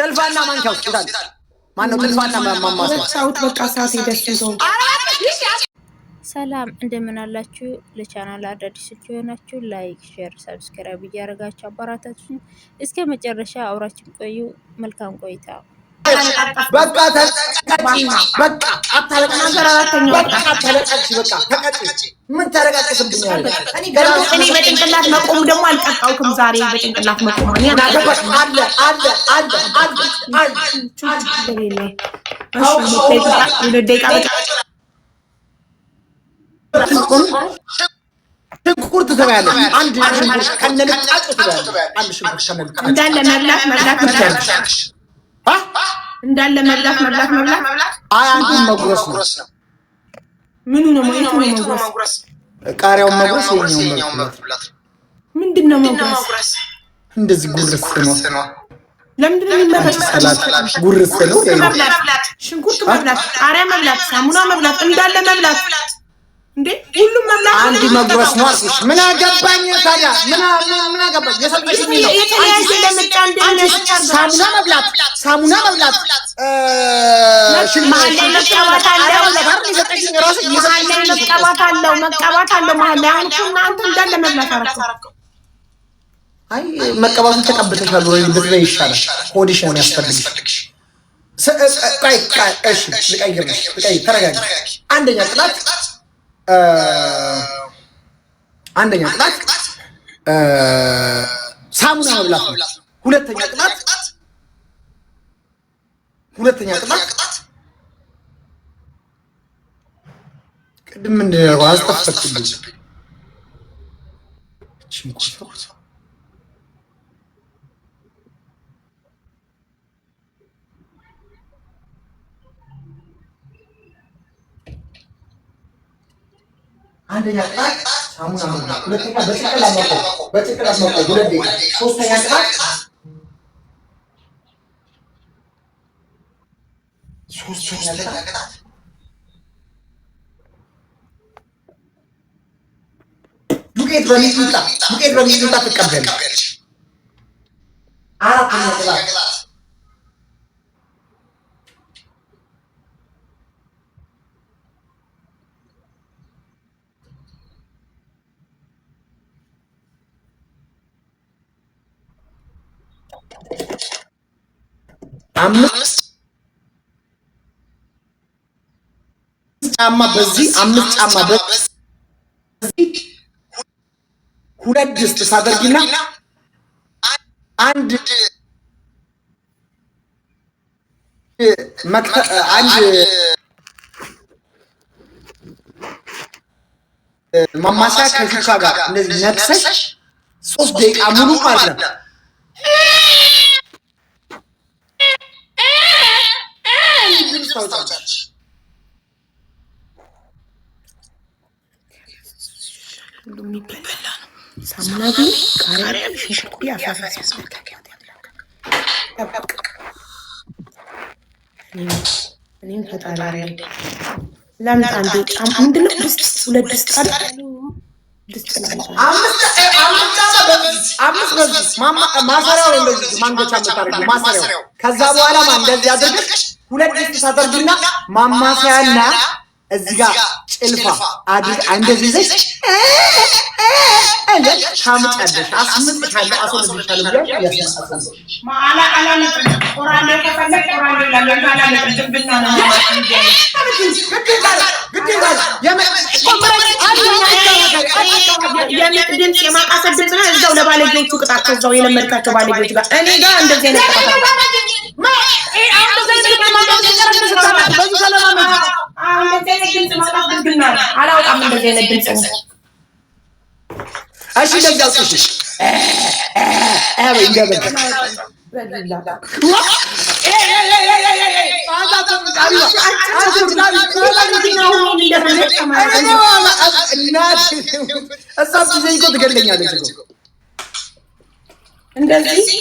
ጨልፋና ማንኪያው ይታል ማነው ጨልፋና ማማሰል ሳውት በቃ ሰዓት ይደስቶ ሰላም እንደምን አላችሁ ለቻናል አዳዲሶች ሆናችሁ ላይክ ሼር ሰብስክራይብ እያደረጋችሁ አባራታችሁን እስከ መጨረሻ አውራችን ቆዩ መልካም ቆይታ በቃ በቃ አታለቅና ዘራራተኛው በቃ አታለቅሽ በቃ ተቀጭ ምን ተረጋግጥብኛል እኔ በጭንቅላት መቆም ደግሞ አልቀጣውኩም ዛሬ በጭንቅላት መቆም እኔ አለ ሽንኩርት ትበያለሽ አንድ ሽንኩርት ከነልጣጩ ትበያለሽ አንድ ሽንኩርት ከነልጣጩ እንዳለ መብላት እንዳለ መብላት አይ አንዱ መጉረስ ነው ምኑ ነው መጉረስ ቃሪያውን መጉረስ የኛው መብላት ምንድነው መጉረስ እንደዚህ ጉርስ ነው ለምንድነው የሚመረጥ ጉርስ ነው ሽንኩርት መብላት ቃሪያ መብላት ሳሙና መብላት እንዳለ መብላት እንዴ ሁሉም መብላት አንድ መጉረስ ነው አልኩሽ ምን አገባኝ ታዲያ ምን አገባኝ የሰጠሽ ነው የተለያየ ለምጫ እንደነሽ ሳሙና መብላት መሀል ላይ መቀባት አለው መሀል ላይ አሁን እናንተ እንዳለ መብላት አረከው አይ መቀባቱን ተቀብተሻል ወይ ብትበይ ይሻላል ሆዲሽ ነው ያስፈልግሽ ቆይ እሺ ልቀይርልሽ ተረጋጊ አንደኛ ቅጣት ሳሙና መብላት ነው ሁለተኛ ቅጣት ቅድም ምንድን ነው አስጠፈቅኩኝ ሽንኩርት አንደኛ ቅጣት ሳሙና መብላት ሁለተኛ በጭንቅላት መቆም ሁለት ደቂቃ ሶስተኛ ቅጣት ዱቄት በሚጥሚጣ ትቀበያለሽ አራተኛ ቅጣት አምስት ጫማ በዚህ ሁለት ድስት ሳደርጊና አንድ ማማሰያ ከሹካ ጋር እንደዚህ ነክሰሽ 3 ደቂቃ ሙሉ ማለት ነው ሳሙና ግን ቃሪያ ሽንኩርት ያፈራስ እኔም ፈጣሪ ለምን አንዴ ምንድነው ሁለት ድስት አምስት ማሰሪያው እንደዚህ ማንገቻ የምታደርጊው ማሰሪያው ከዛ በኋላ እንደዚህ አድርገሽ ሁለት ድስት ሳደርጊና ማማሰያና እዚህ ጋር ጭልፋ እንደዚህ ይዘሽ ታምጫለሽ አስምጥሻለሁ አስወልድሻለሁ ድምፅ የማቃሰት ድምፅ ነው እዛው ለባለጌዎቹ ቅጣት እዛው የለመድካቸው ባለጌዎች ጋር እኔ ጋር እንደዚህ አይነት አላውጣም እንደዚህ አይነት ድምፅ ነው እሺ ደጋውጥሽ እንደበቃ እንደዚህ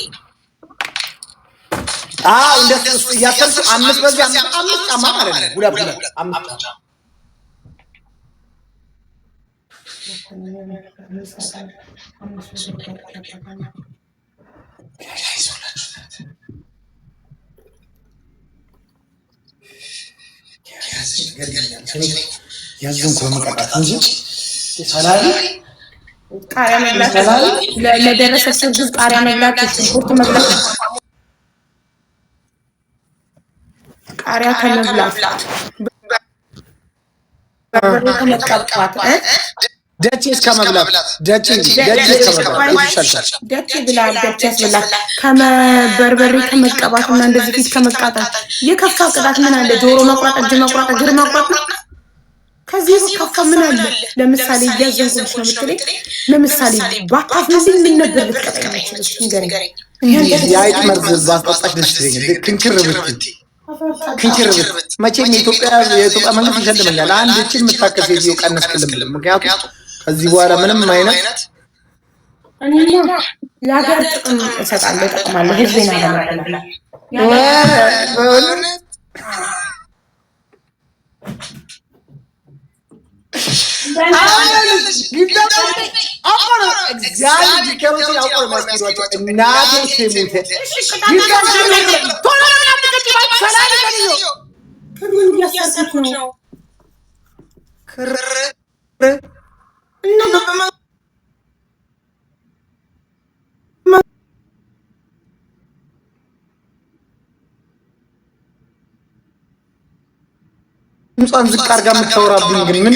እንደሱ ያሰብኩ አምስት በዚህ አምስት ጫማ ማለት ነው ሁለት አምስት ያዘንኩ በመቀጣት እንጂ ሰላሌ ቃሪያ መብላት ለደረሰ ስግዝ ቃሪያ መብላት ሽንኩርት መብላት ቃሪያ ከመብላት ከመቀባት ደቼ እስከመብላት ደቼ ብላል ደቼ ያስብላል ከመበርበሬ ከመቀባትና እንደዚህ ፊት ከመቃጣት የከፋ ቅጣት ምን አለ? ጆሮ መቁረጥ፣ እጅ መቁረጥ፣ እግር መቁረጥ ነው። ከዚህ ከፋ ምን አለ? ለምሳሌ እያዘንኩልሽ ነው የምትለኝ። ለምሳሌ ባታፍንልኝ ምን ነበር ልትቀጣኝ የምችልሽ? ንገረኝ። የአይጥ መርዝ ባስጠጣሽ ደስ ይለኛል። ክንችር ብት መቼም የኢትዮጵያ መንግስት ይሸልመኛል። አንድ እችን የምታከስ ሴትዮ ቀነስክልም። ምክንያቱም ከዚህ በኋላ ምንም አይነት እኔማ ለሀገር ጥቅም እሰጣለሁ፣ እጠቅማለሁ። ህዝቤን አለማለላ ድምጿን ዝቅ አድርጋ የምታወራብኝ ግን ምን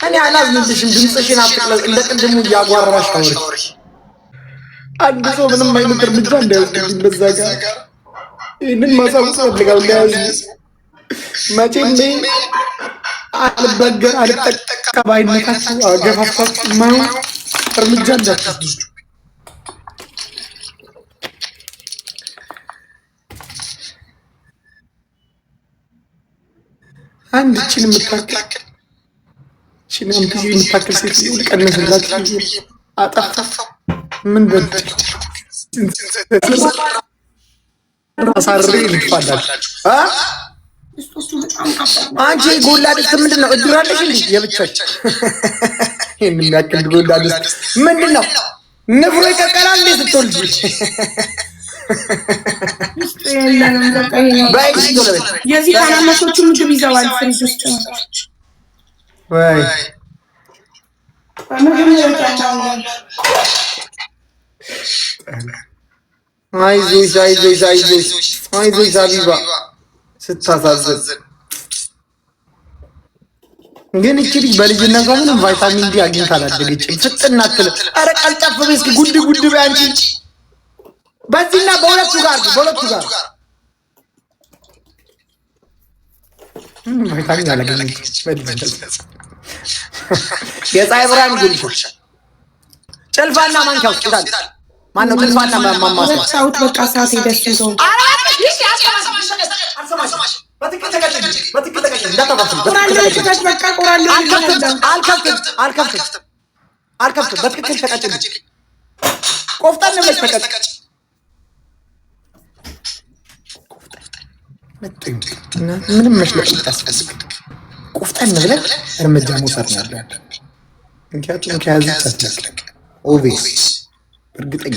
እኔ አላዝንልሽም። ድምፅሽን አትቅለጽ። እንደ ቅድሙ እያጓራሽ ታወሪ። አንድ ሰው ምንም አይነት እርምጃ እንዳይወስድብኝ በዛ ጋር ይህንን ማሳወቅ ፈልጋለሁ። ለያዝ መቼም አልበገር አልጠቀ ባይነታችሁ አገፋፋችሁ የማይሆን እርምጃ እንዳትወስዱ። አንድ እችን የምታክል የምታክል ሴት ቀነስላችሁ አጠፋ። ምን በል አሳሬ ልትፋላችሁ። አንቺ ጎላ ድስት ምንድን ነው? እድር አለሽ እንዴ? የብቻች ይህን የሚያክል ጎላ ድስት ምንድን ነው? ንፍሮ ይቀቀላል እንዴ ስትወልጂ? የዚህ ታናናሾቹ ምግብ ይዘዋል ፍሪጅ ውስጥ ወይ አይዞሽ አይዞሽ አይዞሽ አይዞሽ ሀቢባ ስታሳዝን። ግን እቺ ልጅ በልጅነቷ ምንም ቫይታሚን ዲ አግኝታ አላደገችም። ፍጥና አትልም። ኧረ ቀልጠፍ በይ እስኪ ጉድ ጉድ በይ አንቺ። በዚህና በሁለቱ ጋር ቫይታሚን አላገኘችም በልጅነቷ። የፀሐይ ብርሃን ጉልሽ ጭልፋና ማንኪያ ውስጥ ይታል። ማነው ጭልፋና ማማሰል? ሳውት በቃ ሰዓት ሄደች ነው። አልከፍትም። በትክክል ተቀጭልኝ። ቆፍጠን ብለሽ ተቀጭ። ምንም መሽለቅ ታስፈልግ። ቆፍጠን ብለን እርምጃ መውሰድ ነው ያለብን። ምክንያቱም ከያዘች አትለቅለቅ። ኦቬስ እርግጠኛ